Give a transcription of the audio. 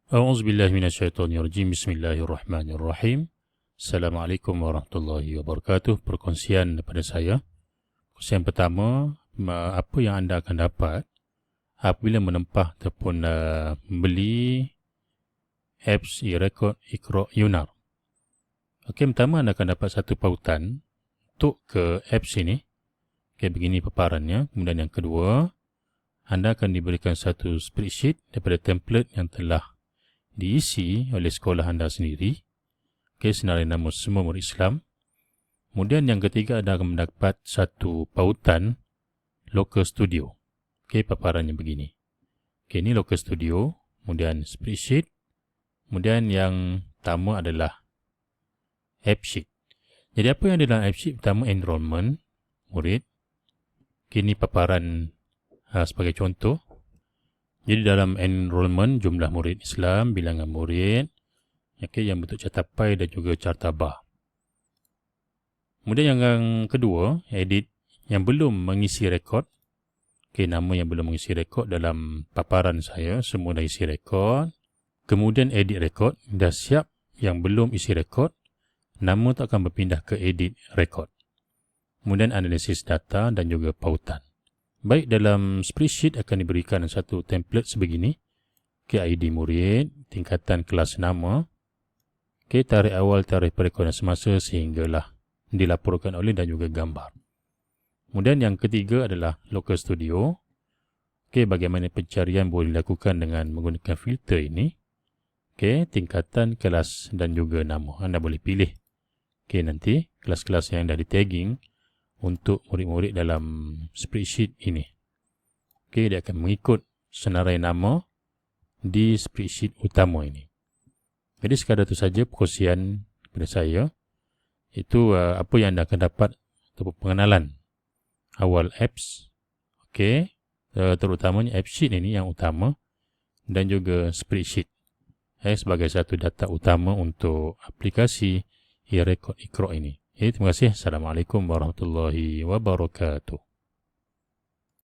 A'udzubillahi minasyaitonirrajim. Bismillahirrahmanirrahim. Assalamualaikum warahmatullahi wabarakatuh. Perkongsian daripada saya. Perkongsian pertama, apa yang anda akan dapat apabila menempah ataupun membeli apps e-record Iqra Yunar. Okey, pertama anda akan dapat satu pautan untuk ke apps ini. Okey, begini paparannya. Kemudian yang kedua, anda akan diberikan satu spreadsheet daripada template yang telah diisi oleh sekolah anda sendiri. Okey, senarai nama semua murid Islam. Kemudian yang ketiga, anda akan mendapat satu pautan Local Studio. Okey, paparannya begini. Okey, ini Local Studio, kemudian spreadsheet, kemudian yang pertama adalah app sheet. Jadi apa yang ada dalam app sheet? Pertama, enrollment murid. Okey, ini paparan sebagai contoh. Jadi dalam enrollment, jumlah murid Islam, bilangan murid, okay, yang bentuk cartapai dan juga cartabah. Kemudian yang kedua, edit yang belum mengisi rekod. Okay, nama yang belum mengisi rekod dalam paparan saya, semua dah isi rekod. Kemudian edit rekod, dah siap yang belum isi rekod, nama tu akan berpindah ke edit rekod. Kemudian analisis data dan juga pautan. Baik, dalam spreadsheet akan diberikan satu template sebegini. ID murid, tingkatan kelas nama, tarikh awal, tarikh perekonomian semasa sehinggalah dilaporkan oleh dan juga gambar. Kemudian yang ketiga adalah Local Studio. Bagaimana pencarian boleh dilakukan dengan menggunakan filter ini. Tingkatan kelas dan juga nama. Anda boleh pilih. Nanti kelas-kelas yang dah di tagging untuk murid-murid dalam spreadsheet ini. Dia akan mengikut senarai nama di spreadsheet utama ini. Jadi sekadar itu saja perkongsian kepada saya. Itu apa yang anda akan dapat ataupun pengenalan awal apps. Terutamanya app sheet ini yang utama dan juga spreadsheet sebagai satu data utama untuk aplikasi e-record Iqra ini. Terima kasih. Assalamualaikum warahmatullahi wabarakatuh.